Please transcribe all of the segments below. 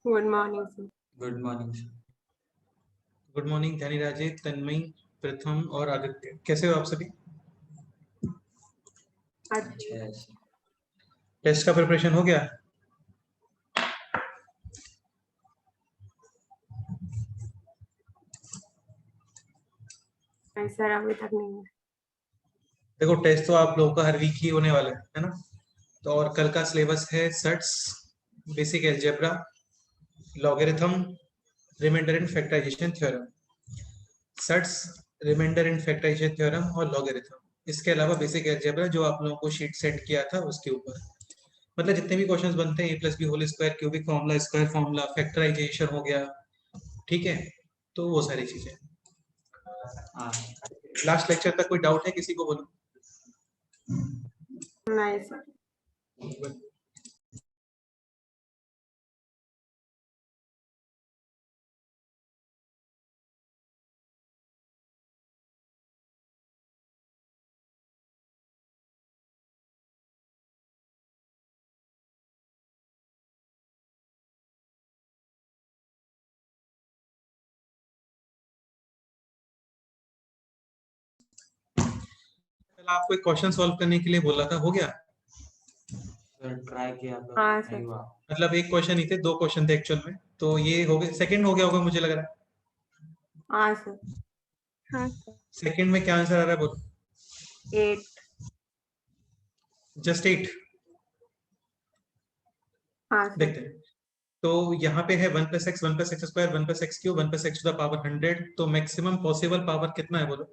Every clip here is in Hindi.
Good morning sir. Good morning sir. Good morning Dhyani Raje, Tanmayi, Pratham और आदित्य। कैसे हो आप सभी? अच्छा है सर। टेस्ट का प्रिपरेशन हो गया? नहीं सर, अभी तक नहीं है। देखो, टेस्ट तो आप लोगों का हर वीक ही होने वाला है ना? तो और कल का सिलेबस है sets, basic algebra, logarithm, remainder and factorisation theorem. Sets, remainder and factorisation theorem और लॉगरिथम। इसके अलावा बेसिक अलजेब्रा जो आप लोगों को शीट सेंड किया था उसके ऊपर, मतलब जितने भी क्वेश्चंस बनते हैं, a plus B whole square, cubic formula, square formula, factorisation हो गया, ठीक है? तो वो सारी चीजें। लास्ट लेक्चर तक कोई डाउट है किसी को? बोलो। नहीं सर। कल आपको एक क्वेश्चन सॉल्व करने के लिए बोला था, हो गया? सर ट्राई किया तो हाँ नहीं सर। हुआ। मतलब एक क्वेश्चन ही थे, दो क्वेश्चन थे एक्चुअल में, तो ये हो गए। सेकंड हो गया होगा मुझे लग रहा है। हाँ सर। हाँ सर। सेकंड में क्या आंसर आ रहा है? बोलो। 8। जस्ट 8? हाँ सर। देखते हैं। तो यहाँ पे है 1 plus x, 1 plus x square, 1 plus x cube, 1 plus x to the power 100। तो मैक्सिमम पॉसिबल पावर कितना है? बोलो।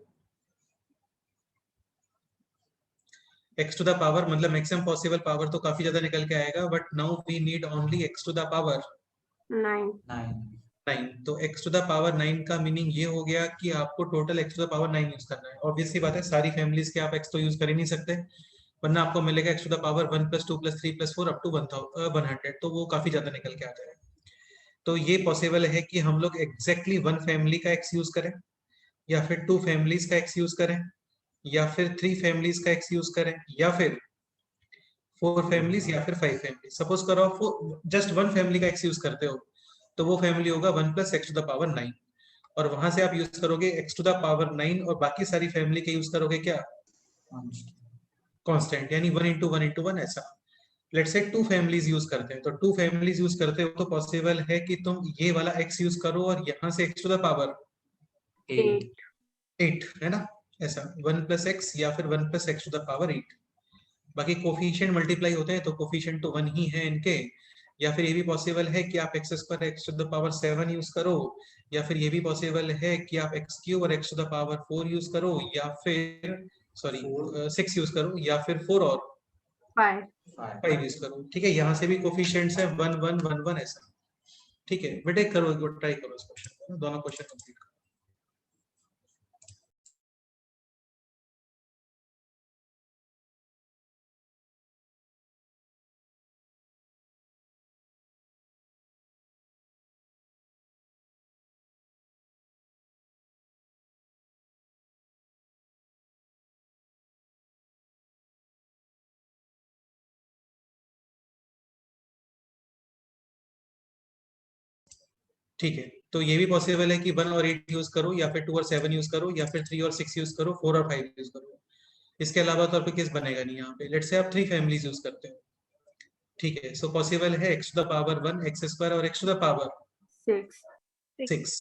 एक्स टू द पावर मतलब मैक्सिमम पॉसिबल पावर तो काफी ज्यादा निकल के आएगा, but now we need only x to the power 9। 9। तो x टू द पावर 9 का मीनिंग ये हो गया कि आपको total x to the power 9 use करना है। ऑब्वियसली बात है, सारी फैमिलीज के आप x तो यूज कर ही नहीं सकते, वरना आपको मिलेगा x to the power 1 plus 2 plus 3 plus 4 up to 100, तो वो काफी ज्यादा निकल के आ जाएगा। तो ये पॉसिबल है कि हम लोग एग्जैक्टली वन फैमिली का x यूज करें, या फिर टू फैमिलीज का x यूज करें, या फिर थ्री फैमिलीज का x यूज करें, या फिर फोर फैमिलीज, या फिर फाइव फैमिली। सपोज करो आप जस्ट वन फैमिली का x यूज करते हो, तो वो फैमिली होगा 1 plus x to the power 9, और वहां से आप यूज करोगे x टू द पावर 9, और बाकी सारी फैमिली के यूज करोगे क्या? कांस्टेंट, यानी 1 इंटू 1 इंटू 1 ऐसा। Let's say two families use करते हैं, तो टू फैमिलीज यूज करते हो तो पॉसिबल है कि तुम ये वाला x यूज करो और यहाँ से x टू द पावर 8। 8, है ना? ऐसा 1 प्लस एक्स या फिर 1 plus x to the power 8। बाकी कोफिशिएंट मल्टीप्लाई होते हैं तो कोफिशिएंट तो 1 ही है इनके। या फिर ये भी पॉसिबल है कि आप x square x to the power 7 use करो, या फिर ये भी पॉसिबल है कि आप एक्स क्यूब और x to the power 4 use करो, या फिर सॉरी 6 यूज करो, या फिर 4 और 5 यूज करो। ठीक है, यहाँ से भी कोफिशिएंट्स है 1 1 1 1 ऐसा। ठीक है बेटे, करो, एक बार ट्राई करो इस क्वेश्चन को, दोनों क्वेश्चन कंप्लीट करो। ठीक है, तो ये भी पॉसिबल है कि 1 और 8 यूज करो, या फिर 2 और 7 यूज करो, या फिर 3 और 6 यूज करो, 4 और 5 यूज करो। इसके अलावा तो आपके केस बनेगा नहीं यहाँ पे। लेट्स से आप थ्री फैमिलीज यूज करते हो, ठीक है? सो पॉसिबल है x to the power 1 x square और एक्स टू द पावर 6,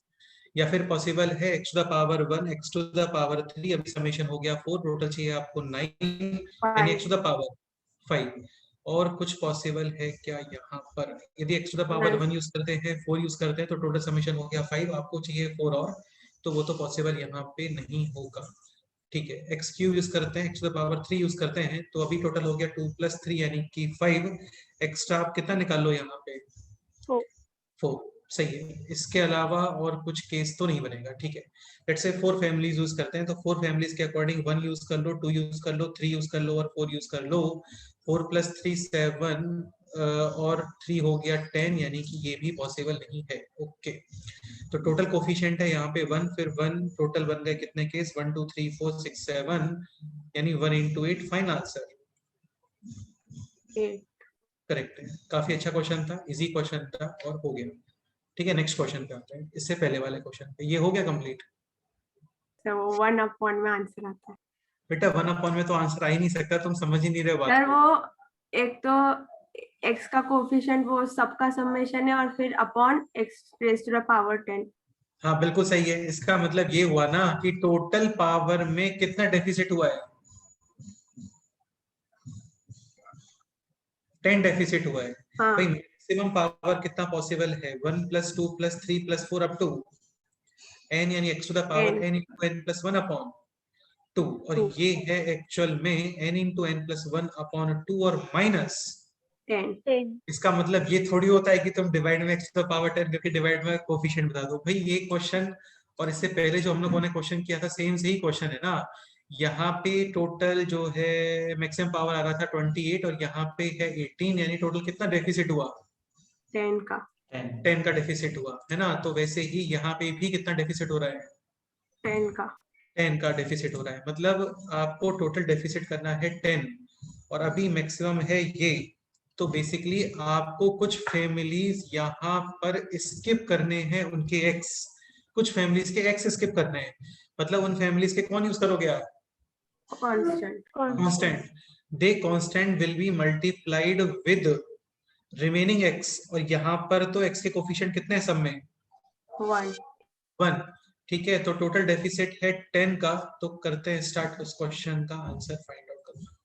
या फिर पॉसिबल है x to the power 1 x to the power 3, अभी समेशन हो गया 4, टोटल चाहिए आपको 9, यानी एक्स टू द पावर 5। और कुछ पॉसिबल है क्या यहाँ पर? यदि x to the power 1 use करते हैं, 4 यूज करते हैं, तो टोटल समेशन हो गया 5, आपको चाहिए 4 और, तो वो तो पॉसिबल यहाँ पे नहीं होगा। ठीक है, एक्स क्यूब यूज करते हैं, x to the power 3 use करते हैं, तो अभी टोटल हो गया 2 प्लस 3 यानी कि 5। एक्स्ट्रा आप कितना निकाल लो यहाँ पे? 4। सही है, इसके अलावा और कुछ केस तो नहीं बनेगा। ठीक है, लेट्स से 4 फैमिलीज यूज करते हैं, तो 4 फैमिलीज के अकॉर्डिंग 1 यूज कर लो, 2 यूज कर लो, 3 यूज कर लो और 4 यूज कर लो। 4 प्लस 3 7 और 3 हो गया 10, यानी कि ये भी पॉसिबल नहीं है। ओके, तो टोटल कोफिशिएंट है यहाँ पे 1, फिर 1, टोटल बन गए कितने केस? 1 2 3 4 6 7, यानी 1 इंटू 8। Final answer 8। करेक्ट है, काफी अच्छा क्वेश्चन था, इजी क्वेश्चन था और हो गया। ठीक है, नेक्स्ट क्वेश्चन पे आते हैं, इससे पहले वाले क्वेश्चन पे। ये हो गया कंप्लीट। सर वो 1/1 में आंसर आता है बेटा 1/1 में तो आंसर आ ही नहीं सकता, तुम समझ ही नहीं रहे हो बात सर। को। वो एक तो x का कोफिशिएंट वो सबका समेशन है और फिर upon x raise to the power 10। हाँ बिल्कुल सही है, इसका मतलब ये हुआ ना कि टोटल पावर में कितना डेफिसिट हुआ है, 10 डेफिसिट हुआ है। हाँ भाई मैक्सिमम पावर कितना पॉसिबल है, 1 + 2 + 3 + 4 अप टू n, यानी x to the power n n × n + 1 upon 2, और 2 ये है एक्चुअल में n × n + 1 अपॉन 2 और माइनस 10। इसका मतलब ये थोड़ी होता है कि तुम डिवाइड में x टू द पावर 10 करके डिवाइड में कोफिशिएंट बता दो। भाई ये क्वेश्चन और इससे पहले जो हम लोगों ने क्वेश्चन किया था सेम से ही क्वेश्चन है ना। यहाँ पे टोटल जो है मैक्सिमम पावर आ रहा था 28 और यहाँ पे है 18, यानी टोटल कितना डेफिसिट हुआ, 10 का 10 का डेफिसिट हुआ है ना। तो वैसे ही यहाँ पे भी कितना डेफिसिट हो रहा है, 10 का 10 का डेफिसिट हो रहा है। मतलब आपको टोटल डेफिसिट करना है 10 और अभी मैक्सिमम है ये। तो बेसिकली आपको कुछ फैमिलीज यहाँ पर स्किप करने हैं, उनके एक्स, कुछ फैमिलीज के एक्स स्किप करने हैं। मतलब उन फैमिलीज के कौन यूज करोगे आप, constant constant. They constant will be multiplied with remaining x, और यहाँ पर तो एक्स के कोफिशिएंट कितने हैं सब में, 1। 1। ठीक है, तो टोटल डेफिसिट है 10 का। तो करते हैं स्टार्ट उस क्वेश्चन का आंसर फाइंड आउट करना।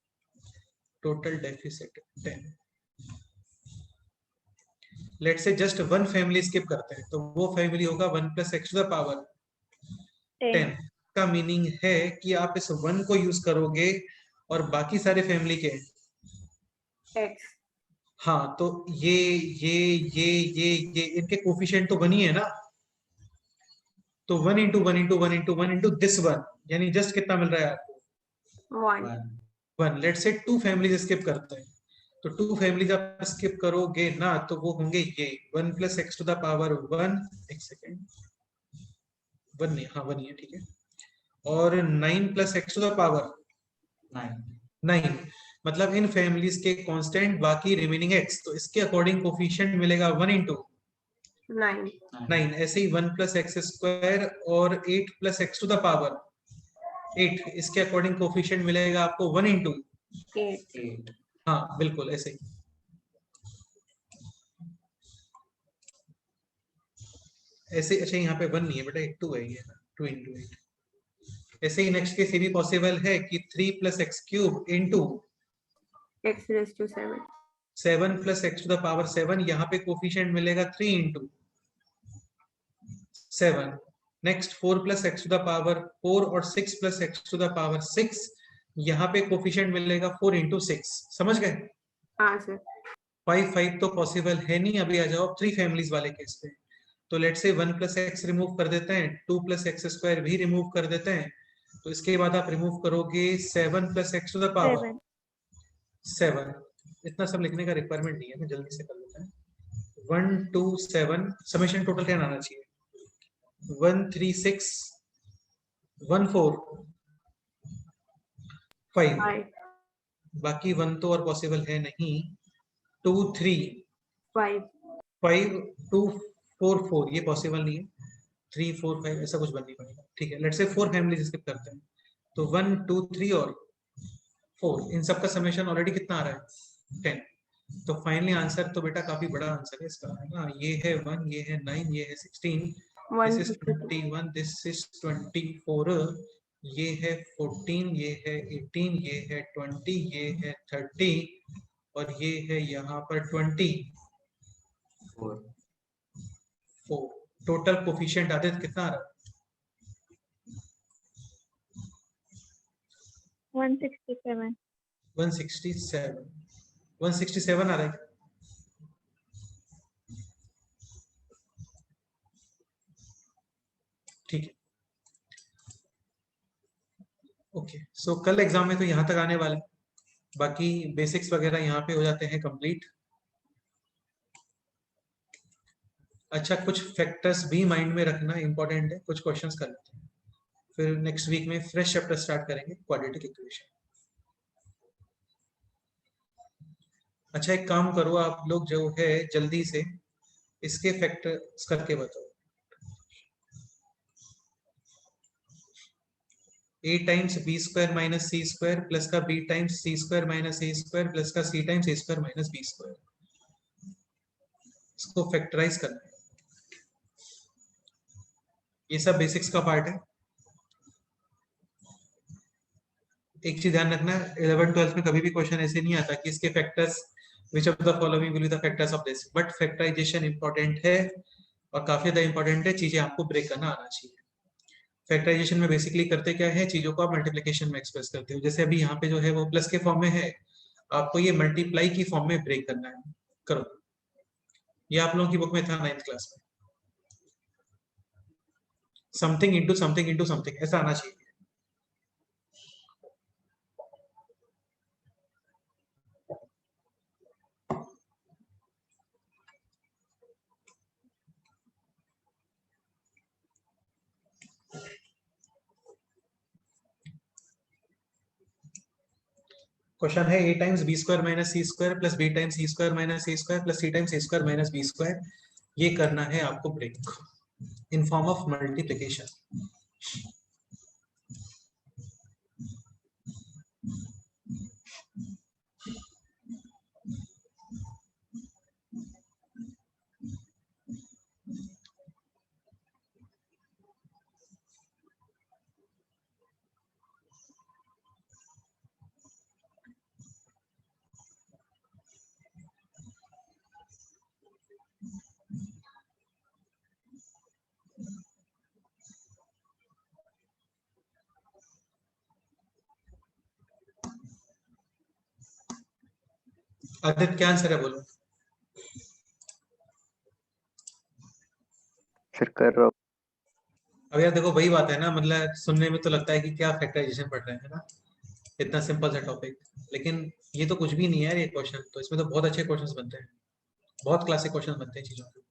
टोटल डेफिसिट 10, लेट से जस्ट वन फैमिली स्किप करते हैं, तो वो फैमिली होगा 1 + x टू द पावर 10। का मीनिंग है कि आप इस 1 को यूज करोगे और बाकी सारे फैमिली के, x हाँ तो ये इनके कोफिशिएंट तो 1 ही है ना। तो 1 × 1 × 1 × 1 × दिस 1, यानी जस्ट कितना मिल रहा है आपको, 1। 1। लेट से 2 फैमिलीज स्किप करते हैं, तो 2 फैमिलीज आप स्किप करोगे ना, तो वो होंगे ये 1 + x टू द पावर 1, एक सेकेंड, 1 नहीं, हाँ 1 ही है, ठीक है। और 9 + x टू द पावर 9। मतलब इन फैमिलीज के कांस्टेंट बाकी रिमेनिंग x, तो इसके अकॉर्डिंग कोफिशिएंट मिलेगा 1 × 9 9। ऐसे ही 1 + x² और 8 + x टू द पावर 8, इसके अकॉर्डिंग कोफिशिएंट मिलेगा आपको 1 × 8। हाँ बिल्कुल ऐसे ही। ऐसे अच्छा यहाँ पे 1 नहीं है बेटा, 2 है ये, 2 × 8। ऐसे ही नेक्स्ट केस ये भी पॉसिबल है कि 3 + x³ × x raised to 7। 7 + x to the power 7, यहाँ पे कोफिशिएंट मिलेगा 3 × 7। Next 4 + x to the power 4 और 6 + x टू द पावर 6, यहाँ पे कोफिशिएंट मिलेगा 4 × 6। समझ गए। हाँ सर 5 तो पॉसिबल है नहीं। अभी आ जाओ 3 फैमिलीज वाले केस पे। तो लेट से 1 + x रिमूव कर देते हैं, 2 + x² भी रिमूव कर देते हैं। तो इसके बाद आप रिमूव करोगे 7 + x टू द पावर 7। इतना सब लिखने का रिक्वायरमेंट नहीं है, मैं जल्दी से कर लेता हूँ। 1 2 7, समेशन टोटल क्या आना चाहिए, 1 3 6 1 4 5। 5 बाकी 1 तो और पॉसिबल है नहीं, 2 3 5 5 2 4 4 ये पॉसिबल नहीं है, 3 4 5 ऐसा कुछ बन नहीं पाएगा। ठीक है, लेट्स से 4 फैमिली स्किप करते हैं, तो 1 2 3 और 4, इन सब का समेशन ऑलरेडी कितना आ रहा है, 10। तो फाइनली आंसर तो बेटा काफी बड़ा आंसर है इसका, है ना। ये है 1, ये है 9, ये है 16, दिस इज 152 21, दिस इज 24, ये है 14, ये है 18, ये है 20, ये है 30 और ये है यहाँ पर 24। टोटल कोफिशिएंट आदित्य कितना आ रहा है, 167 167 167 आ रहा है। ठीक है, ओके। सो कल एग्जाम में तो यहाँ तक आने वाले, बाकी बेसिक्स वगैरह यहाँ पे हो जाते हैं कंप्लीट। अच्छा, कुछ फैक्टर्स भी माइंड में रखना इंपॉर्टेंट है, कुछ क्वेश्चंस कर लेते हैं, फिर नेक्स्ट वीक में फ्रेश चैप्टर स्टार्ट करेंगे, क्वाड्रेटिक इक्वेशन। अच्छा एक काम करो आप लोग जो है जल्दी से इसके फैक्टर्स करके बताओ। a times B square minus C square plus का b times C square minus A square plus का c times A square minus B square, इसको फैक्टराइज करना है। ये सब बेसिक्स का पार्ट है। एक चीज ध्यान रखना, 11th-12th में कभी भी क्वेश्चन ऐसे नहीं आता कि इसके factors which of the following will be the factors of this, but factorization important है और काफी ज्यादा इंपॉर्टेंट है, चीजें आपको ब्रेक करना आना चाहिए। फैक्टराइजेशन में बेसिकली करते क्या है, चीजों को आप मल्टीप्लिकेशन में एक्सप्रेस करते हो। जैसे अभी यहाँ पे जो है वो प्लस के फॉर्म में है, आपको ये मल्टीप्लाई की फॉर्म में ब्रेक करना है। करो, ये आप लोगों की बुक में था 9th क्लास में, something into something into something ऐसा आना चाहिए। क्वेश्चन है a times B square minus C square plus b times C square minus A square plus c times A square minus B square, ये करना है आपको break in form of multiplication. Aditya क्या आंसर है बोलो। फिर कर रहा हूँ। अब यार देखो वही बात है ना, मतलब सुनने में तो लगता है कि क्या फैक्टराइजेशन पढ़ रहे हैं ना, इतना सिंपल सा टॉपिक, लेकिन ये तो कुछ भी नहीं है यार। ये क्वेश्चन तो इसमें तो बहुत अच्छे क्वेश्चंस बनते हैं, बहुत क्लासिक क्वेश्चन बनते हैं चीजों के ऊपर।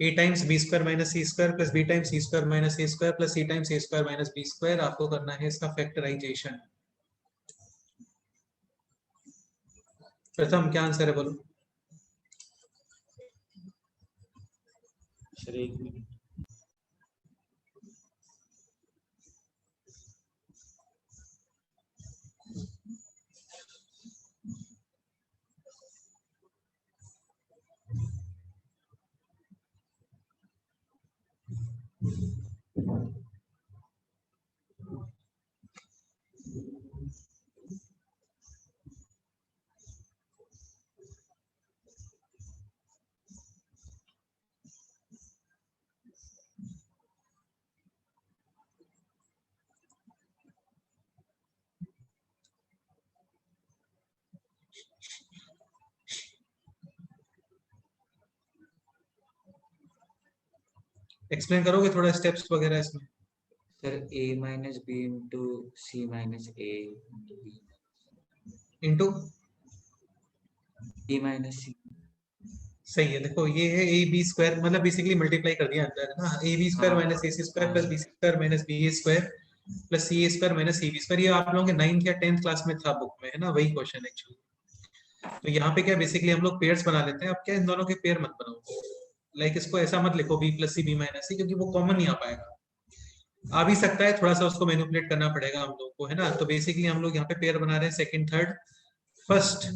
a times B square minus C square plus b times C square minus A square plus c times A square minus B square, आपको करना है इसका फैक्टराइजेशन। प्रथम क्या आंसर है बोलो। सर एक मिनट, एक्सप्लेन करोगे थोड़ा स्टेप्स वगैरह इसमें। Sir a minus B into C minus A into B minus C. सही है, देखो ये है ए बी स्क्वायर, मतलब बेसिकली मल्टीप्लाई कर दिया अंदर है ना, ए बी स्क्वायर हाँ, माइनस ए सी स्क्वायर हाँ plus B square minus B A square plus C A square minus C B square. ये आप लोगों के 9th या 10th क्लास में था बुक में, है ना, वही क्वेश्चन एक्चुअली। तो यहाँ पे क्या बेसिकली हम लोग पेयर्स बना लेते हैं। अब क्या इन दोनों के पेयर मत बनाओ, लाइक इसको ऐसा मत लिखो B plus C B minus C, क्योंकि वो कॉमन नहीं आ पाएगा। आ भी सकता है, थोड़ा सा उसको मैनिपुलेट करना पड़ेगा हम लोग को, है ना। तो बेसिकली हम लोग यहाँ पे पेयर बना रहे हैं सेकंड थर्ड फर्स्ट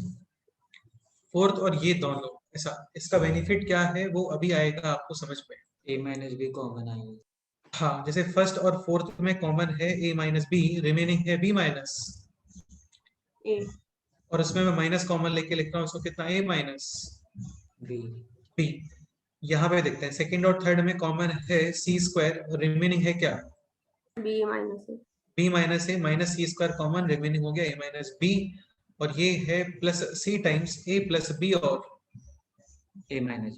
फोर्थ, और ये दोनों ऐसा। इसका बेनिफिट क्या है वो अभी आएगा आपको समझ में। a माइनस बी कॉमन आएगा। हाँ, जैसे फर्स्ट और फोर्थ में कॉमन है a माइनस बी, रिमेनिंग है b माइनस ए। और उसमें मैं माइनस कॉमन लेके लिख रहा हूँ, उसको कितना a माइनस बी b। यहाँ पे देखते हैं सेकंड और थर्ड में कॉमन है c स्क्वायर, रिमेनिंग है क्या B minus A. b minus a minus c square common, remaining हो गया a माइनस b। और ये है plus c times a plus b और A minus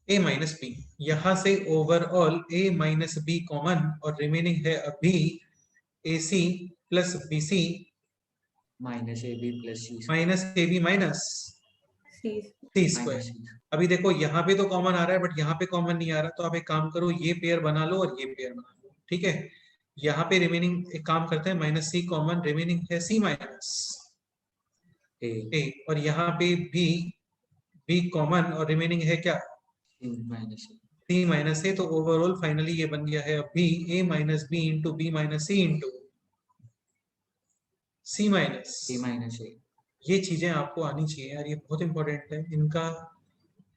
a minus B, यहां से overall a minus B common और रिमेनिंग है अभी ac plus bc minus AB plus C minus ab minus C c minus square. C. अभी देखो यहाँ पे तो कॉमन आ रहा है बट यहाँ पे कॉमन नहीं आ रहा, तो आप एक काम करो, ये पेयर बना लो और ये पेयर बना लो, ठीक है। यहाँ पे रिमेनिंग एक काम करते हैं, माइनस सी कॉमन, रिमेनिंग है सी माइनस A ए, और यहाँ पे बी कॉमन और रिमेनिंग है क्या, C minus A. C minus A. तो ओवरऑल फाइनली ये बन गया है अभी A minus B into B minus C into C minus. C minus A. ये चीजें आपको आनी चाहिए यार, ये बहुत इंपॉर्टेंट है। इनका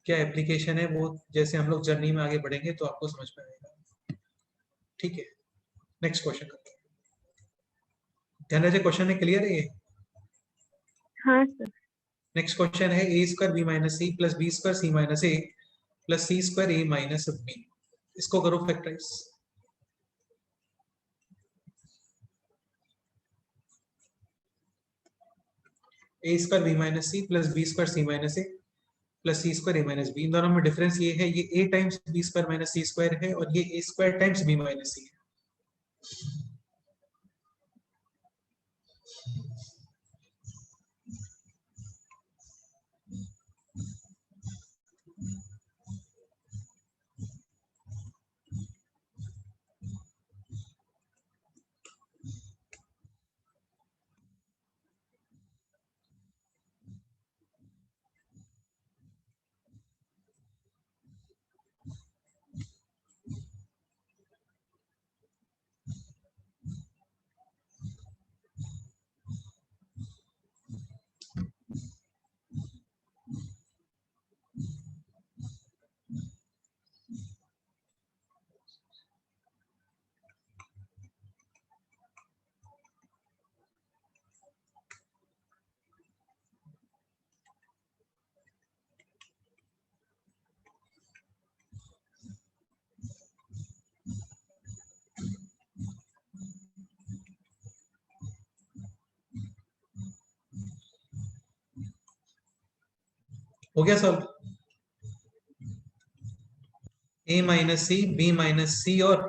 क्या एप्लीकेशन है वो जैसे हम लोग जर्नी में आगे बढ़ेंगे तो आपको समझ में आएगा, ठीक है। नेक्स्ट क्वेश्चन करते हैं। ध्यान रखिए, क्वेश्चन है क्लियर है ये। हाँ सर। नेक्स्ट क्वेश्चन है A square B minus C plus B square C minus A plus C square A minus B. इसको करो factorize. A square B minus C plus B square C minus A plus C square A minus B. इन दोनों में डिफरेंस ये है, ये A times B square minus C square है और ये A square times B minus C है। हो गया solve. A minus C B minus C और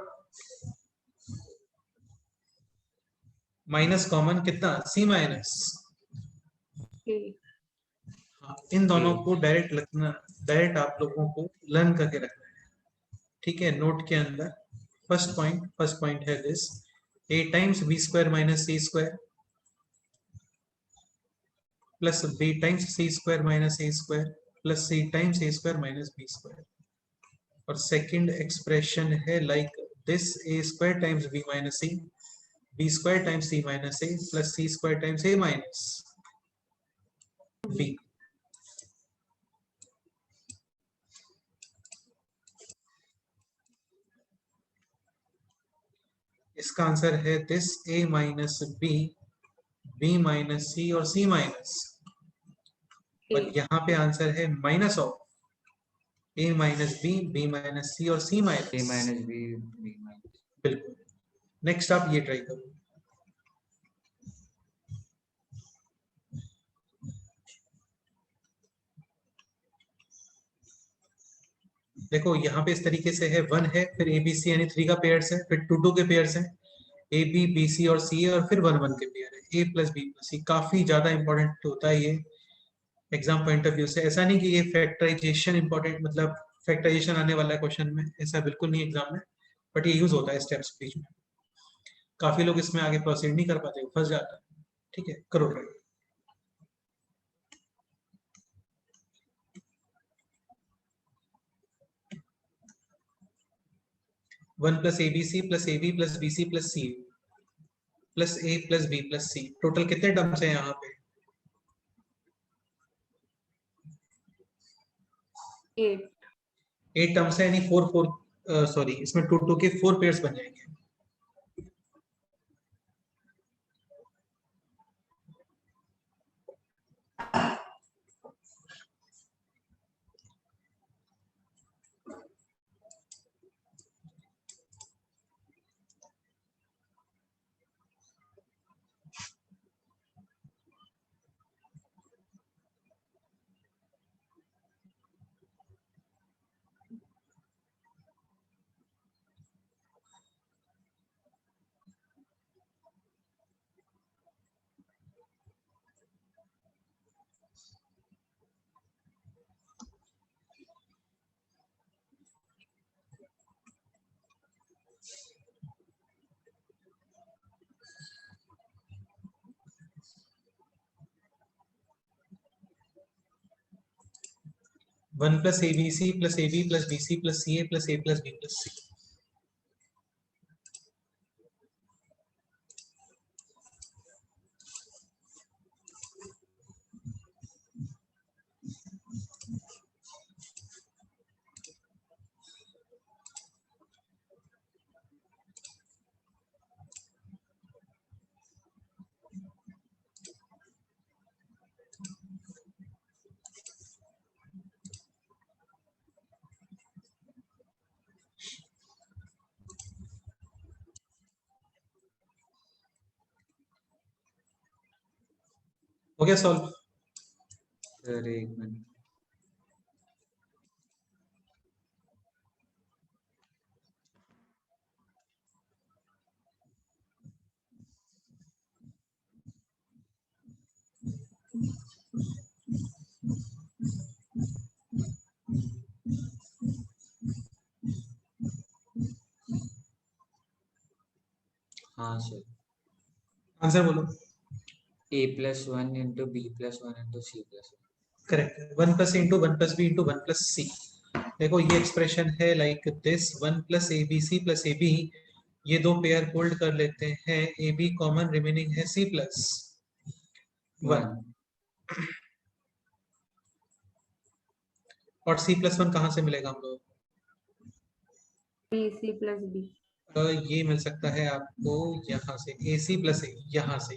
माइनस कॉमन कितना, सी माइनस। A इन दोनों A. को डायरेक्ट रखना, डायरेक्ट आप लोगों को लर्न करके रखना है, ठीक है। नोट के अंदर फर्स्ट पॉइंट है this, A times B square minus C square plus B times C square minus A square plus C times A square minus B square. और सेकंड एक्सप्रेशन है like this, A square times B minus C B square times C minus A plus C square times A minus B. इसका आंसर है this, A minus B B minus C और सी माइनस। और यहाँ पे आंसर है minus of A minus B B minus C और C A minus. minus B B minus. बिल्कुल। नेक्स्ट आप ये ट्राई करो। देखो यहाँ पे इस तरीके से है, 1 है, फिर ए बी सी यानी 3 का पेयर्स है, फिर 2 2 के पेयर्स हैं, ए बी बी सी और सी है, और फिर 1 1 के पेयर है, ए प्लस बी प्लस सी। काफी ज्यादा इंपॉर्टेंट होता है ये एग्जाम पॉइंट ऑफ व्यू से। ऐसा नहीं कि ये फैक्टराइजेशन इंपॉर्टेंट, मतलब फैक्टराइजेशन आने वाला है क्वेश्चन में, ऐसा बिल्कुल नहीं एग्जाम में, बट ये यूज होता है स्टेप्स बीच में। काफी लोग इसमें आगे प्रोसीड नहीं कर पाते, फंस जाता है, ठीक है। करो try. 1 plus A B C plus A B plus B C plus C plus A plus B plus C. Total कितने टर्म्स हैं यहाँ पे, 8 8 टर्म्स है, यानी 4 4 सॉरी, इसमें 2 2 के 4 पेयर्स बन जाएंगे। 1 plus ABC plus AB plus BC plus CA plus A plus B plus C. हो गया सॉल्व? सर एक मिनट, हाँ सर, आंसर बोलो। A+1 into B+1 into C+1. Correct. 1 plus A into 1 plus B into 1 plus C. देखो ये एक्सप्रेशन है like this, 1 plus ABC plus AB, ये दो पेयर होल्ड कर लेते हैं, AB कॉमन रिमेनिंग है C plus 1 और C plus 1 कहाँ से मिलेगा हम लोग? BC plus B. ये मिल सकता है आपको यहाँ से, AC plus A, यहाँ से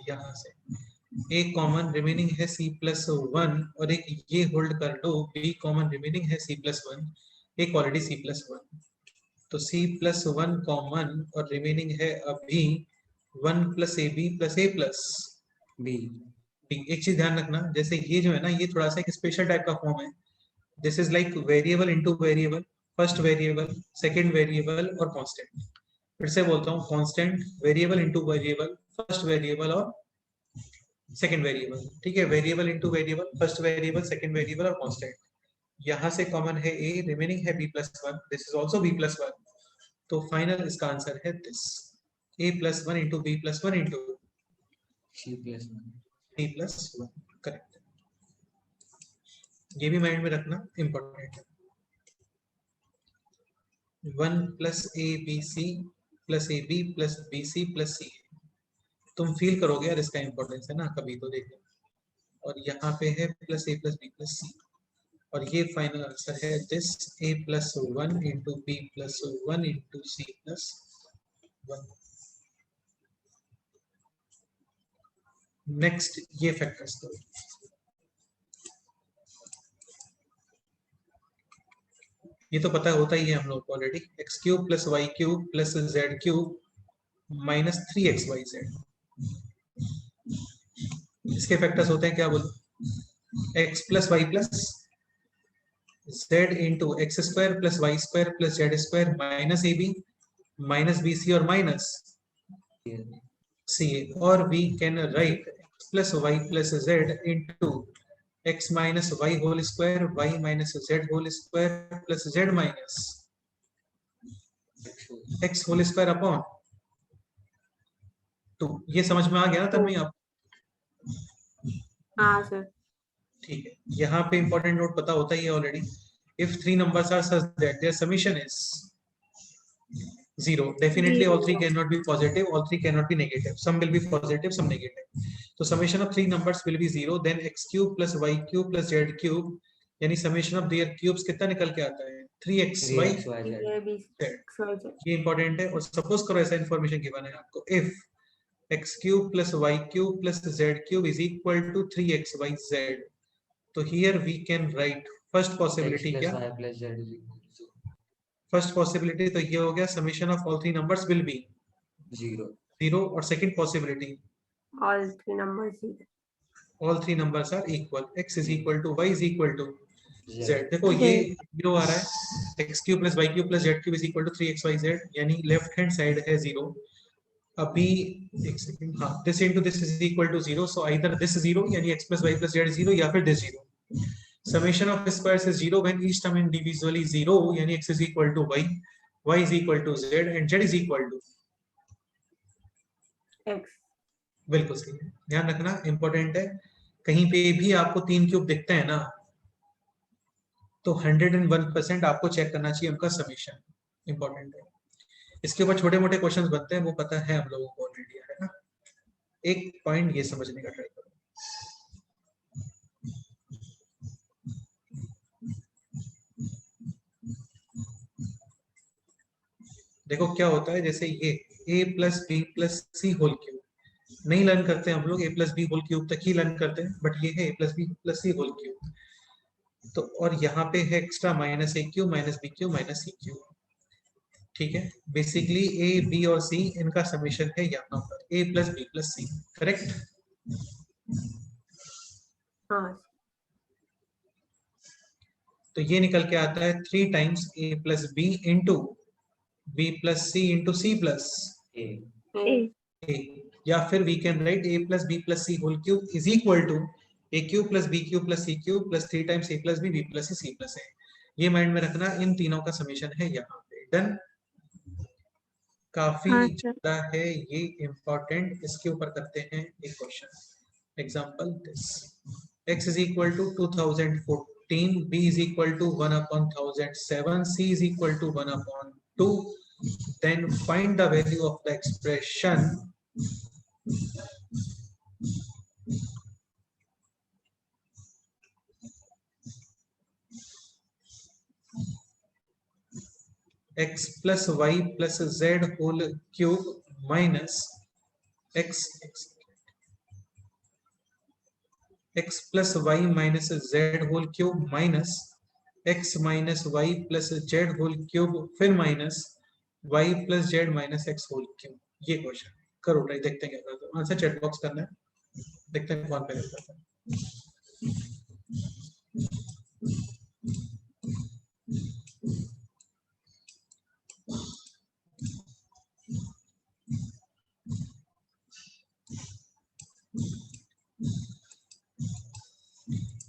एक कॉमन रिमेनिंग है C plus 1 और एक ये होल्ड कर लो, B कॉमन रिमेनिंग है C plus 1, एक ऑलरेडी C plus 1, तो C plus 1 कॉमन और रिमेनिंग है अभी 1 plus AB plus A plus B. एक चीज ध्यान रखना, जैसे ये जो है ना, ये थोड़ा सा एक स्पेशल टाइप का फॉर्म है। This is like variable into variable, first variable, second variable और कांस्टेंट। फिर से बोलता हूँ, constant, variable into variable, first variable और सेकंड वेरिएबल, ठीक है, variable into variable, first variable, second variable और कांस्टेंट। यहाँ से कॉमन है A, रिमेनिंग है B+1, this is also B+1, तो फाइनल इसका आंसर है this, A+1 into B+1 into C+1. B+1, correct. ये भी माइंड में रखना, इंपॉर्टेंट है। 1 plus ABC plus AB plus BC plus C, तुम फील करोगे यार इसका इंपॉर्टेंस है ना, कभी तो देखो। और यहाँ पे है plus A plus B plus C, और ये फाइनल आंसर है this, A+1 into B+1 into C+1। Next ये फैक्टर्स करो। ये तो पता होता ही है हम लोग को already, x³ plus y³ plus z³ minus 3xyz, इसके फैक्टर्स होते हैं क्या बोलो? x plus y plus z into x² plus y² plus z² minus ab minus bc और minus ca, और we can write x plus y plus z into x minus y whole square, y minus z whole square plus z minus x whole square upon 2। ये समझ में आ गया ना तन्वी आप? हाँ सर। ठीक है, यहाँ पे इंपॉर्टेंट नोट पता होता ही है already. If 3 numbers are such that their summation is 0, definitely all 3 cannot be positive, all 3 cannot be negative, some will be positive, some negative, so summation of 3 numbers will be 0, then x³ plus y³ plus z³, यानी summation of their cubes कितना निकल के आता है? 3xy z। ये इंपॉर्टेंट है, और सपोज करो ऐसा इंफॉर्मेशन गिवन है आपको, if x³ plus y³ plus z³ is equal to 3xyz, तो here we can write first possibility क्या? फर्स्ट पॉसिबिलिटी तो ये हो गया, summation of all 3 numbers will be 0, और second possibility all 3 numbers are equal, x is equal to y is equal to z। देखो ये 0 आ रहा है, x³ plus y³ plus z³ is equal to 3xyz, यानी लेफ्ट हैंड साइड है 0। अभी एक सेकंड, हाँ, this into this is equal to 0, so either this 0 यानी x plus y plus z 0, या फिर this 0। Summation of squares is 0 when each term individually 0, यानी x is equal to y, y is equal to z and z is equal to x। बिल्कुल सही है, ध्यान रखना, इंपॉर्टेंट है। कहीं पे भी आपको 3 क्यूब दिखते हैं ना, तो 101% आपको चेक करना चाहिए उनका समीशन, इंपॉर्टेंट है। इसके ऊपर छोटे मोटे क्वेश्चंस बनते हैं, वो पता है हम लोगों को ऑलरेडी, है ना। एक पॉइंट ये समझने का ट्राई करो। देखो क्या होता है, जैसे ये a plus B plus C whole cube नहीं लर्न करते हम लोग, a plus B whole cube तक ही लर्न करते हैं, बट ये है a plus B plus C whole cube. तो और यहाँ पे है extra minus A cube minus B cube minus C cube, ठीक है। बेसिकली ए बी और सी इनका समीशन है यहाँ पर a plus B plus C, correct. हाँ तो ये निकल के आता है 3 times a plus B into B plus C into C plus A. a, या फिर we can write a plus B plus C whole cube is equal to a cube plus b cube plus c cube plus 3 times a plus b plus c plus a। ये माइंड में रखना, इन तीनों का समीशन है यहाँ पे। डन, काफी हाँ, ज्यादा है ये इंपॉर्टेंट। इसके ऊपर करते हैं एक question, example this, x is equal to 2014, b is equal to 1 upon 1007, c is equal to 1 upon 2, then find the value of the expression x plus y plus z whole cube minus x plus y minus z whole cube minus x minus y plus z whole cube, फिर minus y plus z minus x whole cube। ये क्वेश्चन करो ट्राई, देखते हैं क्या करते हैं। आंसर चैट बॉक्स करना है, देखते हैं कौन पहले करता है।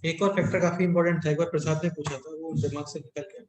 एक और फैक्टर काफी इंपॉर्टेंट था, एक बार प्रसाद ने पूछा था, वो दिमाग से निकल गया।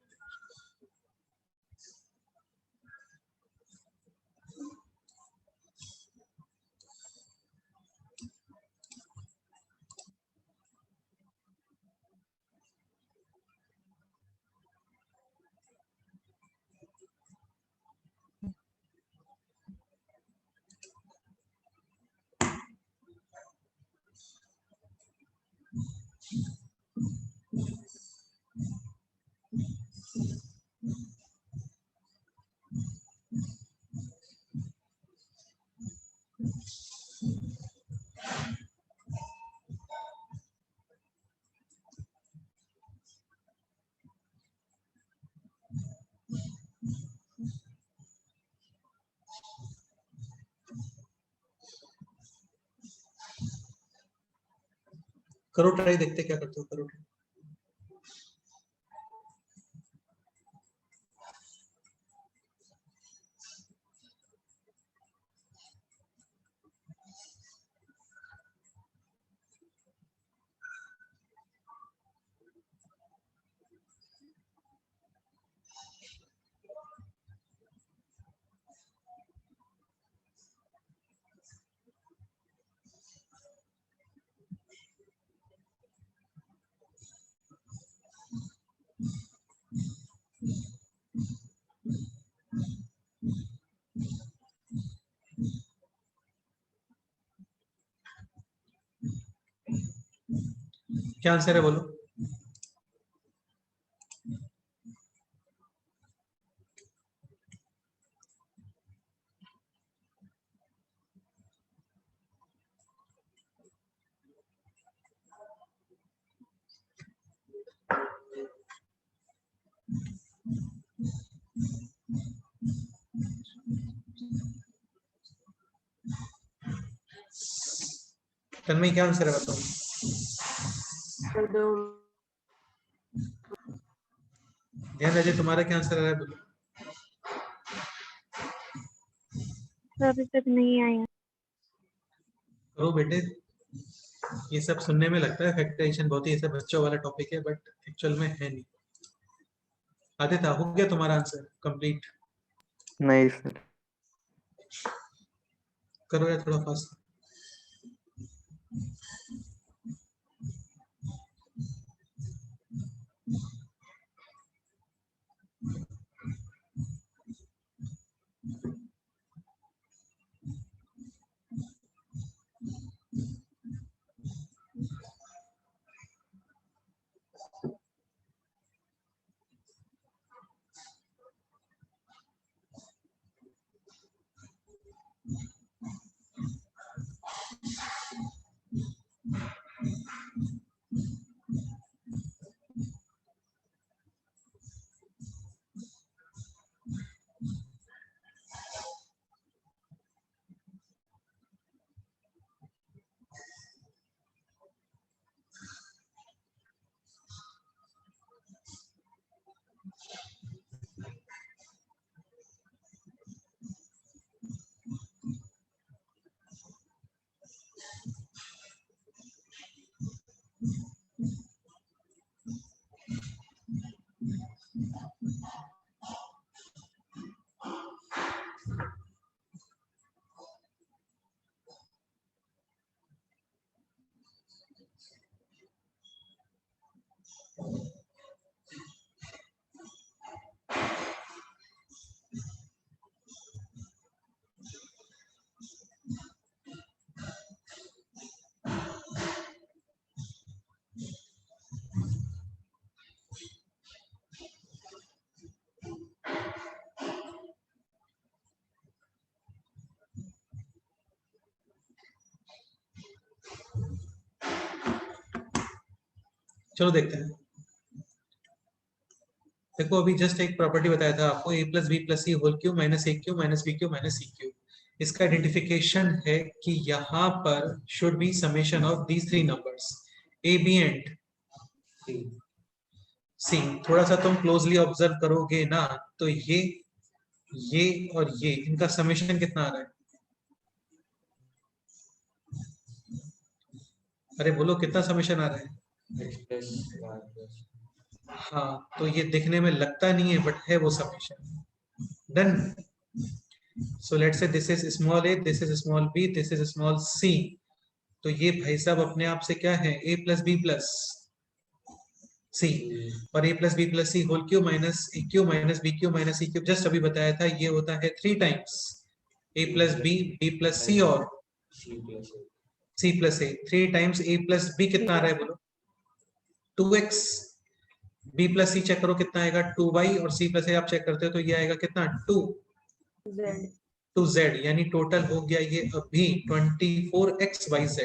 करो ट्राई, देखते क्या करते हो, करो ट्राई। क्या आंसर है बोलो। तन्मय क्या आंसर है बताओ। ध्यान रखिए, तुम्हारा क्या आंसर है बोलो। अभी तक नहीं आया। करो बेटे, ये सब सुनने में लगता है फैक्टराइजेशन बहुत ही ऐसा बच्चों वाला टॉपिक है, बट एक्चुअल में है नहीं। आदित्य हो गया तुम्हारा आंसर कंप्लीट? नहीं सर। करो यार थोड़ा फास्ट। चलो देखते हैं। देखो अभी जस्ट एक प्रॉपर्टी बताया था आपको, a plus B plus C whole cube minus A cube minus B cube minus C cube. इसका आइडेंटिफिकेशन है कि यहाँ पर should be summation of these three numbers A B and C. C. थोड़ा सा तुम क्लोजली ऑब्जर्व करोगे ना, तो ये और ये इनका समेशन कितना आ रहा है? अरे बोलो कितना समेशन आ रहा है? X plus Y plus. हाँ, तो ये दिखने में लगता नहीं है बट है वो summation. Done. So let's say this is small a, this is small b, this is small c। तो ये भाई साहब अपने आप से क्या है? a plus B plus C. और a plus B plus C whole cube minus A cube minus B cube minus C cube, just अभी बताया था ये होता है 3 times a plus B plus C और C plus A. c plus A. 3 times a plus B कितना आ रहा है बोलो? 2x। b प्लस सी चेक करो कितना आएगा? 2y। और c प्लस ए आप चेक करते हो तो ये आएगा कितना? 2 Z. Two z। यानी टोटल हो गया ये अभी 24xyz।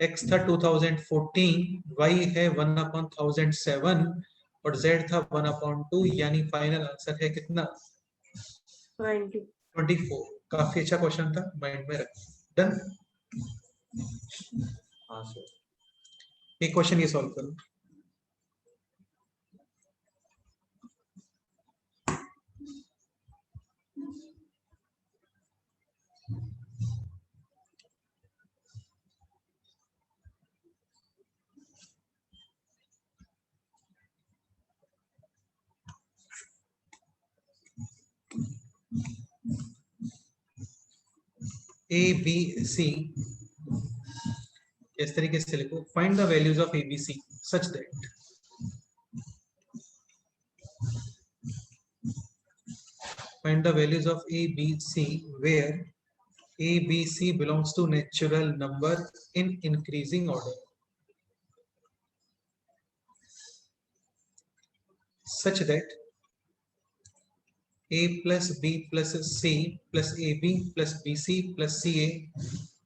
x था 2014, y है 1/1007 और z था 1/2। यानी फाइनल आंसर है कितना? 20. 24। काफी अच्छा क्वेश्चन था, माइंड में रख। डन। हाँ सर। एक क्वेश्चन ये सॉल्व करो। ए बी सी इस तरीके से लिखो, find the values of A B C such that find the values of a b c where a b c belongs to natural number in increasing order such that a plus b plus c plus ab plus bc plus ca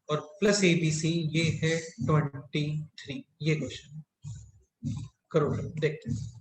और प्लस एबीसी ये है 23। ये क्वेश्चन करो, देखते हैं।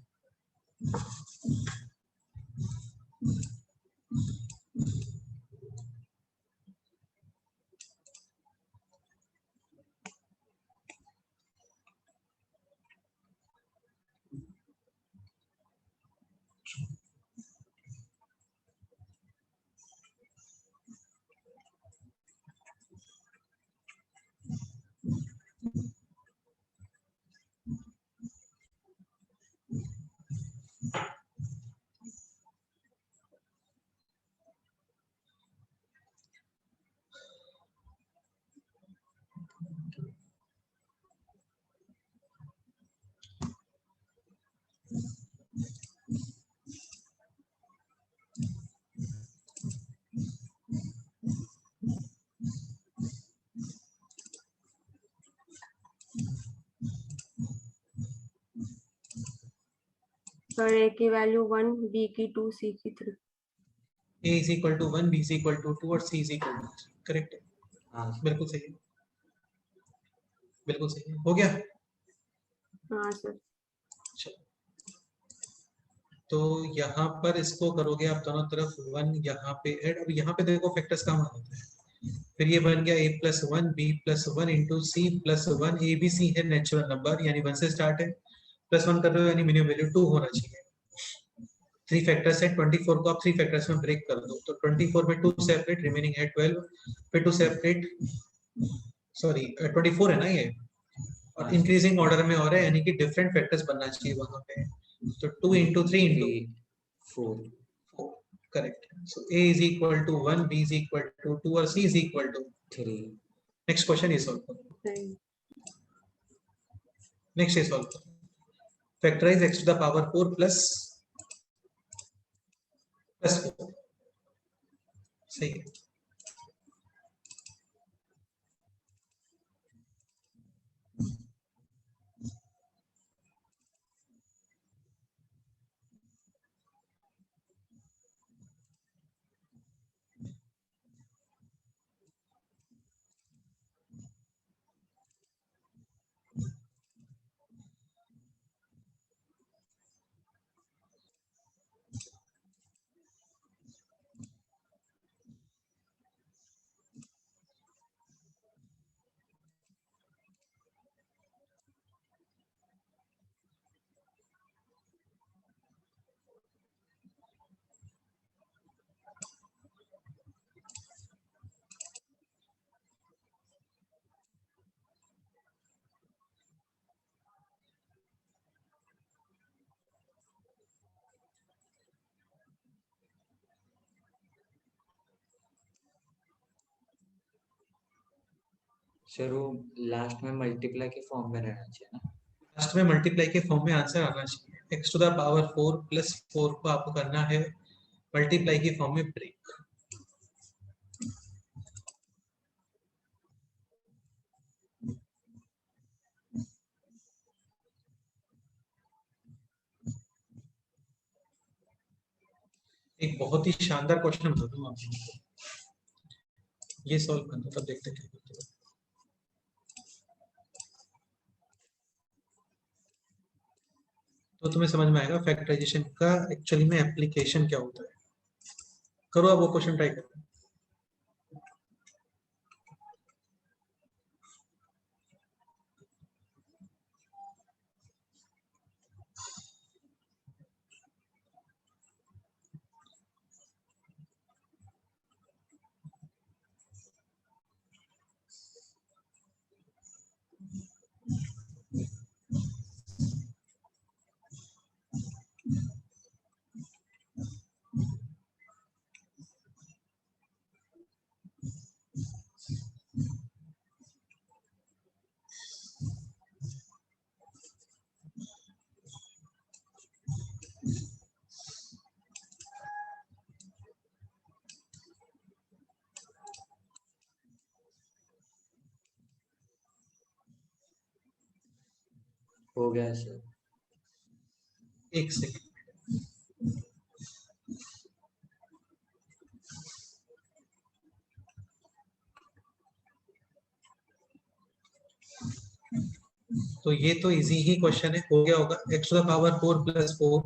सर A की वैल्यू 1, B की 2, C की 3. a is equal to 1, b is equal to 2 और c is equal to 3। Correct है, हाँ सर। बिल्कुल सही है, बिल्कुल सही है। हो गया। हाँ सर. तो यहाँ पर इसको करोगे आप दोनों तरफ 1 यहाँ पे ऐड। अब यहाँ पे देखो फैक्टर्स काम आ जाते हैं। फिर ये बन गया a plus 1 b plus 1 into C plus 1। A B C है नेचुरल नंबर यानी 1 से स्टार्ट है, प्लस 1 कर रहे हो यानी मिनिमम वैल्यू 2 होना चाहिए। 3 फैक्टर्स है, 24 को आप 3 फैक्टर्स में ब्रेक कर दो तो 24 में 2 सेपरेट, रिमेनिंग है 12। फिर 2 सेपरेट, सॉरी 24 है ना ये, और इंक्रीजिंग ऑर्डर में हो रहा है यानी कि डिफरेंट फैक्टर्स बनना चाहिए वहां पे। तो 2 into 3 into 4। 4। Correct. So a is equal to 1, b is equal to 2 और c is equal to 3। Next question ये सॉल्व करो। सही. नेक्स्ट ये सॉल्व करो। Factorize x to the power 4 plus 4। सही है। सर वो लास्ट में मल्टीप्लाई के फॉर्म में रहना चाहिए ना। लास्ट में मल्टीप्लाई के फॉर्म में आंसर आना चाहिए। x to the power 4 plus 4 को आपको करना है मल्टीप्लाई की फॉर्म में ब्रेक। एक बहुत ही शानदार क्वेश्चन बता दूं आपको, ये सॉल्व करना, तब देखते हैं क्या करते हैं। तो तुम्हें समझ में आएगा फैक्टराइजेशन का एक्चुअली में एप्लीकेशन क्या होता है। करो आप वो क्वेश्चन ट्राई करो। हो गया सर। एक सेकंड। तो ये तो इजी ही क्वेश्चन है, हो गया होगा। x to the power 4 plus 4,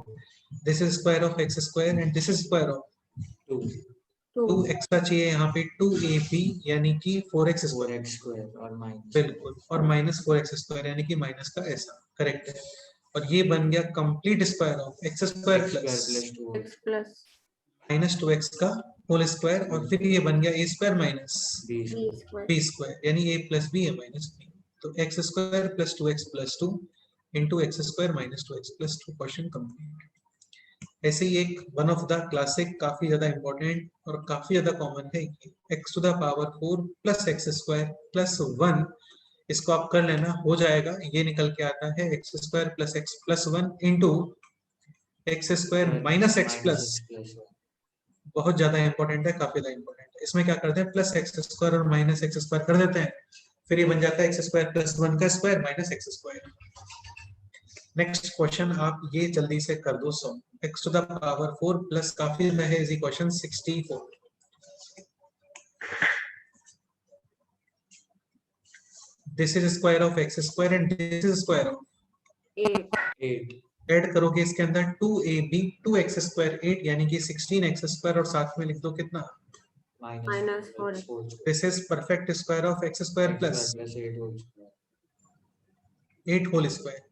this is square of x square and this is square of 2 2 2x का चाहिए यहाँ पे 2ab यानी कि 4x स्क्वायर। 4x स्क्वायर और माइनस बिल्कुल, और माइनस 4x स्क्वायर यानी कि माइनस का ऐसा, करेक्ट है। और ये बन गया complete square of x square plus plus 2 x plus minus 2x का होल स्क्वायर, और फिर ये बन गया a square minus b b square. Square b square यानी a प्लस b है माइनस b। तो x square plus 2x plus 2 into x square minus 2x plus 2, question complete. ऐसे ही एक वन ऑफ द क्लासिक, काफी ज्यादा इंपॉर्टेंट और काफी ज्यादा कॉमन है, x to the power 4 plus x square plus 1। इसको आप कर लेना, हो जाएगा। ये निकल के आता है x square plus 1 into x square minus x plus. Plus बहुत ज्यादा इंपॉर्टेंट है, काफी ज्यादा इंपॉर्टेंट है। इसमें क्या करते हैं, प्लस एक्स स्क्वायर और माइनस एक्स स्क्वायर कर देते हैं, फिर ये बन जाता है एक्स स्क्वायर प्लस 1 का square minus x square. Next question आप ये जल्दी से कर दो solve. x to the power 4 plus काफी है easy question 64। This is square of x square and this is square of 8 8 add करोगे इसके अंदर 2ab 2x स्क्वायर 8 यानी कि 16x स्क्वायर, और साथ में लिख दो कितना, minus 4x this is perfect square of x square plus 8 whole square.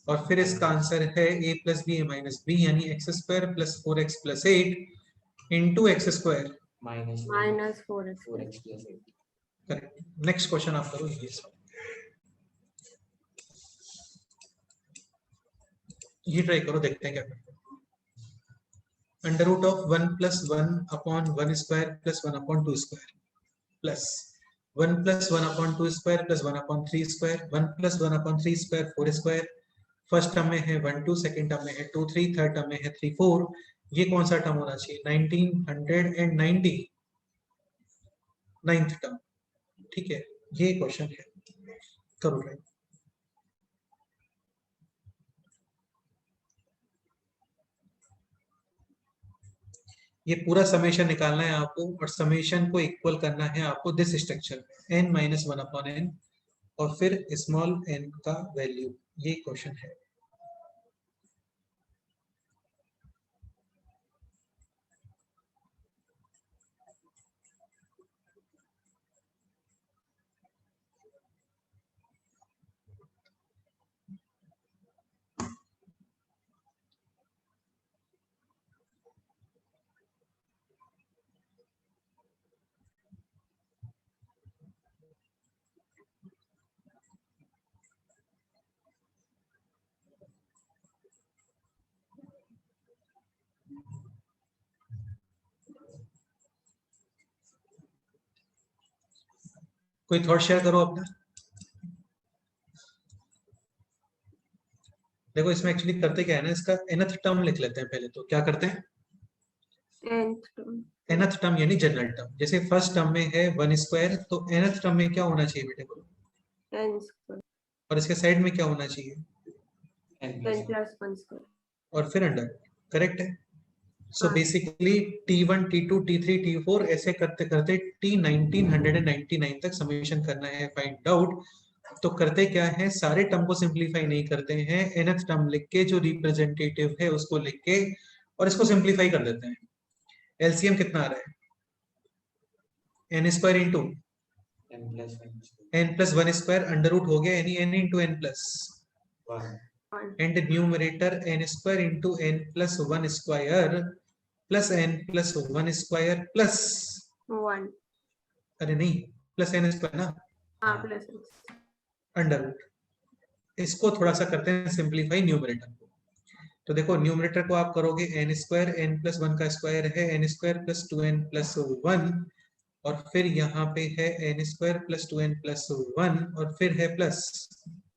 और फिर इसका आंसर है a plus B minus B यानी x square plus 4x plus 8 into x square minus 4x plus 8। Correct. Next question आप करो ये सब, ये ट्राई करो, देखते हैं क्या करते हैं। Under root of 1 plus 1 upon 1 square plus 1 upon 2 square plus 1 plus 1 upon 2 square plus 1 upon 3 square, 1 plus 1 upon 3 square 4 square. First term में है 1 2, सेकंड टर्म में है 2 3, थर्ड टर्म में है 3 4। ये कौन सा टर्म होना चाहिए, 1990 नाइन्थ टर्म। ठीक है, ये क्वेश्चन है, करो ट्राई। ये पूरा समेशन निकालना है आपको, और समेशन को इक्वल करना है आपको दिस स्ट्रक्चर में n माइनस 1 अपॉन n और फिर स्मॉल n का वैल्यू। ये क्वेश्चन है। कोई थॉट शेयर करो अपना। देखो इसमें एक्चुअली करते क्या है ना, इसका nth टर्म लिख लेते हैं पहले। तो क्या करते हैं, nth term, nth टर्म यानी जनरल टर्म। जैसे फर्स्ट टर्म में है 1 स्क्वायर, तो nth टर्म में क्या होना चाहिए बेटे बोलो, n square, और इसके साइड में क्या होना चाहिए, n n plus 1 square. और फिर अंडर। करेक्ट है। सो हाँ. Basically T1 T2 T3 T4 ऐसे करते करते T19 199 तक समेशन करना है, फाइंड आउट। तो करते क्या है, सारे टर्म को सिंप्लीफाई नहीं करते हैं, nth टर्म लिख के जो रिप्रेजेंटेटिव है उसको लिख के और इसको सिंप्लीफाई कर देते हैं। एलसीएम कितना आ रहा है, n square into n plus 1 n plus 1 square under root हो गया, यानी n into n plus 1 1, and numerator n square into n plus 1 square plus n plus 1 square plus, 1. अरे नहीं, प्लस n स्क्वायर ना, हाँ, plus x. Under root. इसको थोड़ा सा करते हैं सिंप्लीफाई न्यूमरेटर को। तो देखो न्यूमरेटर को आप करोगे n स्क्वायर, n प्लस 1 का स्क्वायर है n square plus 2n plus 1, और फिर यहाँ पे है n square plus 2n plus 1, और फिर है plus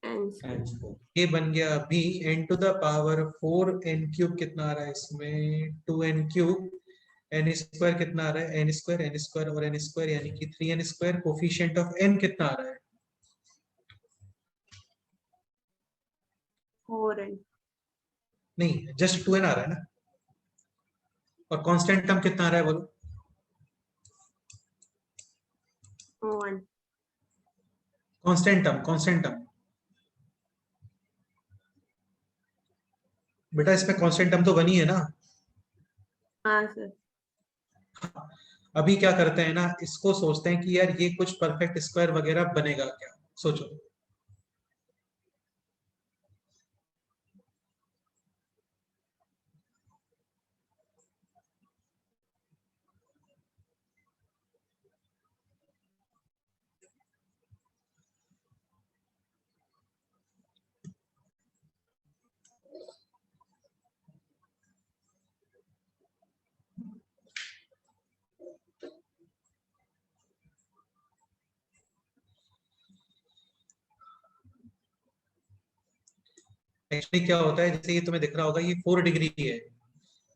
n square. n square ये बन गया अभी n to the power 4 n cube. कितना आ रहा है इसमें, 2n क्यूब। n स्क्वायर कितना आ रहा है, n स्क्वायर और n स्क्वायर यानी कि 3n square. Coefficient of n कितना आ रहा है, 4n. नहीं जस्ट 2n आ रहा है ना। और कांस्टेंट टर्म कितना आ रहा है बोलो, 1. कांस्टेंट टर्म बेटा, इसमें कांस्टेंट टर्म तो बनी है ना। हाँ सर. अभी क्या करते हैं ना, इसको सोचते हैं कि यार ये कुछ परफेक्ट स्क्वायर वगैरह बनेगा क्या, सोचो। एक्चुअली क्या होता है, जैसे ये तुम्हें दिख रहा होगा ये 4 डिग्री है,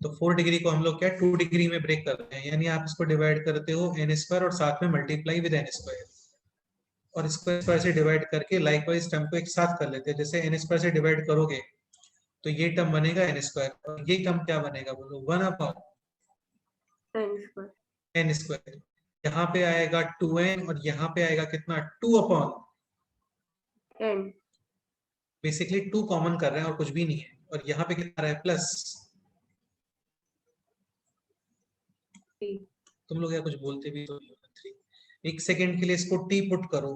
तो 4 डिग्री को हम लोग क्या 2 डिग्री में ब्रेक करते हैं, यानी आप इसको डिवाइड करते हो n स्क्वायर और साथ में मल्टीप्लाई विद n स्क्वायर, और स्क्वायर स्क्वायर से डिवाइड करके लाइकवाइज टर्म को एक साथ कर लेते हैं। जैसे n स्क्वायर से डिवाइड करोगे तो ये टर्म बनेगा n स्क्वायर, और ये टर्म क्या बनेगा बोलो, 1 upon n square. n square. यहाँ पे आएगा 2n और यहाँ पे आएगा कितना, 2 अपॉन, n. बेसिकली 2 कॉमन कर रहे हैं और कुछ भी नहीं है, और यहाँ पे कितना आ रहा है प्लस। 3. तुम लोग यार कुछ बोलते भी तो नहीं हो। 3 एक सेकेंड के लिए इसको t पुट करो,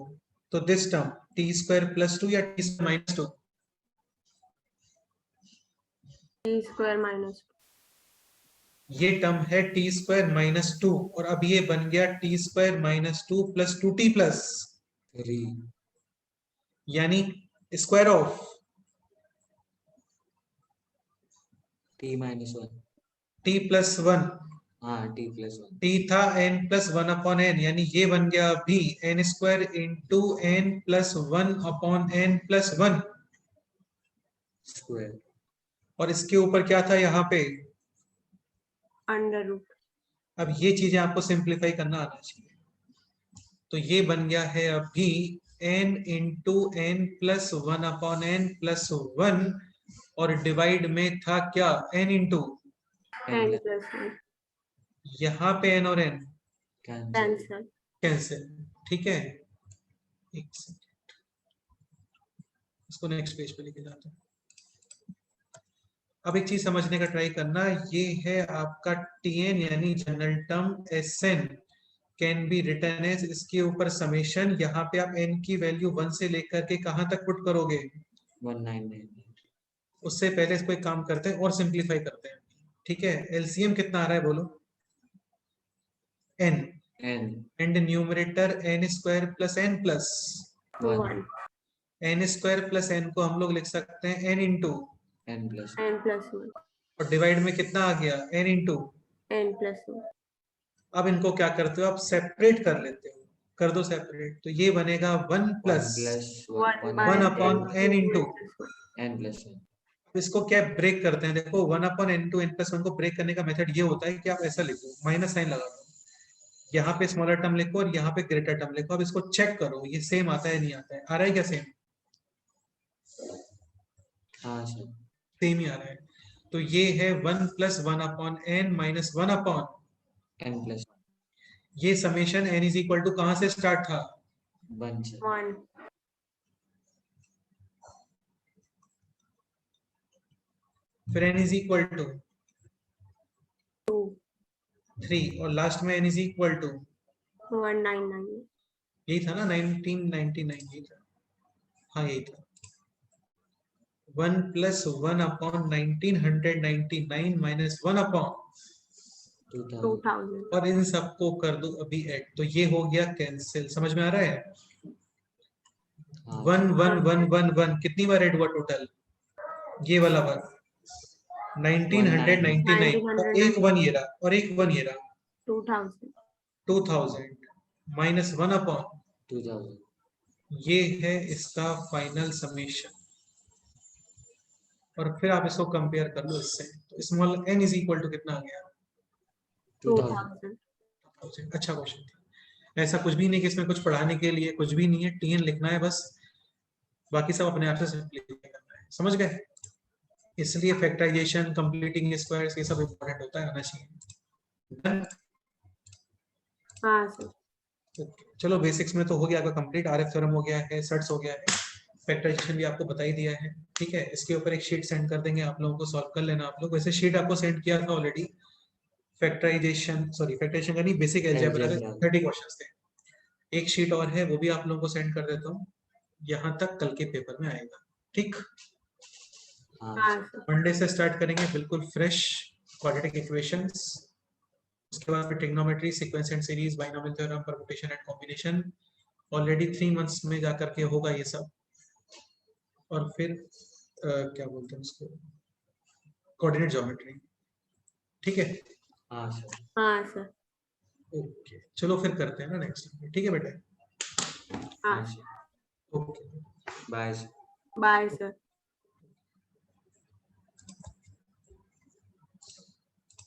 तो this term t square plus 2 या t square minus 2, t square minus 2. ये टर्म है t स्क्वायर माइनस 2, और अब ये बन गया t square minus 2 plus 2t plus, 3 यानी square of t minus 1 t plus 1। हाँ t plus 1 t था n प्लस 1 अपॉन n, यानी ये बन गया अभी n square into n plus 1 upon n plus 1, square और इसके ऊपर क्या था यहाँ पे, Under root. अब ये चीजें आपको सिंप्लीफाई करना आना चाहिए। तो ये बन गया है अभी n into n plus 1 upon n plus 1, और डिवाइड में था क्या n इंटू, n plus 1. यहाँ पे n और n cancel Cancel. कैंसिल। ठीक है, एक सेकंड, इसको नेक्स्ट पेज पे लेके जाते हैं। अब एक चीज समझने का ट्राई करना, ये है आपका Tn यानी general term Sn can be written as, इसके ऊपर समेशन, यहाँ पे आप n की वैल्यू 1 से लेकर के कहां तक पुट करोगे, 1998 उससे पहले इसको एक काम करते हैं और सिंप्लीफाई करते हैं। ठीक है, एलसीएम कितना आ रहा है बोलो, n n and numerator n square plus n plus 1 n square plus n को हम लोग लिख सकते हैं n into, n plus n plus 1. और डिवाइड में कितना आ गया n इंटू। n plus 1. अब इनको क्या करते हो आप, सेपरेट कर लेते हो। कर दो सेपरेट, तो ये बनेगा 1 1 plus plus 1 1 by 1 and upon n into, n plus 1. इसको क्या ब्रेक करते हैं, देखो 1 upon n to n plus 1 को ब्रेक करने का मेथड ये होता है कि आप ऐसा लिखो, माइनस साइन लगा दो, यहाँ पे स्मॉलर टर्म लिखो और यहाँ पे ग्रेटर टर्म लिखो। अब इसको चेक करो ये सेम आता है नहीं आता है, आ रहा है क्या सेम? हाँ सर, सेम ही आ रहा है। तो ये है 1 plus 1 upon n minus 1 upon, n plus ये समेशन n इज इक्वल टू कहां से स्टार्ट था? 1 sir. 1 फिर n इज इक्वल टू 2 3 और लास्ट में n इज इक्वल टू 199 यही था ना 1999, यही था, हाँ यही था। 1 प्लस 1 अपॉन 1999 माइनस 1 अपॉन, 2000. 2000 और इन सबको कर दो अभी ऐड, तो ये हो गया कैंसिल। समझ में आ रहा है? हाँ 1 1 1 1 1 कितनी बार ऐड हुआ टोटल? ये वाला वन 1999 और एक 1 ये रहा और एक 1 ये रहा, 2000 2000 माइनस 1 अपॉन, 2000. ये है इसका फाइनल समेशन। और फिर आप इसको कंपेयर कर लो इससे, तो small n is equal to कितना आ गया? 2000. 2000 अच्छा क्वेश्चन था, ऐसा कुछ भी नहीं कि इसमें कुछ पढ़ाने के लिए कुछ भी नहीं है, TN लिखना है बस, बाकी सब अपने आप से सिंपलीफाई करना है। समझ गए? इसलिए फैक्टराइजेशन, कंप्लीटिंग स्क्वायर्स, ये सब इंपॉर्टेंट होता है, आना चाहिए। हाँ सर Okay, चलो बेसिक्स में तो हो गया आपका कंप्लीट, RF थ्योरम हो गया है, सर्ट्स हो गया है, फैक्टराइजेशन भी आपको बता ही दिया है। ठीक है, इसके ऊपर एक शीट सेंड कर देंगे, आप लोगों को सॉल्व कर लेना। आप लोग वैसे शीट आपको सेंड किया था ऑलरेडी, फैक्टराइजेशन का नहीं, बेसिक अलजेब्रा के 30 क्वेश्चंस थे। एक शीट और है, वो भी आप लोगों को सेंड कर देता हूँ, यहाँ तक कल के पेपर में आएगा। ठीक, हाँ हाँ sir. सर मंडे से स्टार्ट करेंगे बिल्कुल फ्रेश क्वाड्रेटिक इक्वेशंस, उसके बाद फिर trigonometry, sequence and series, binomial theorem, permutation and combination, already 3 months में जाकर के होगा ये सब। और फिर क्या बोलते हैं उसको, कोऑर्डिनेट ज्योमेट्री। ठीक है, हाँ सर. हाँ सर ओके चलो फिर करते हैं ना नेक्स्ट। ठीक है बेटा, हाँ हाँ sir. Okay bye sir. Bye sir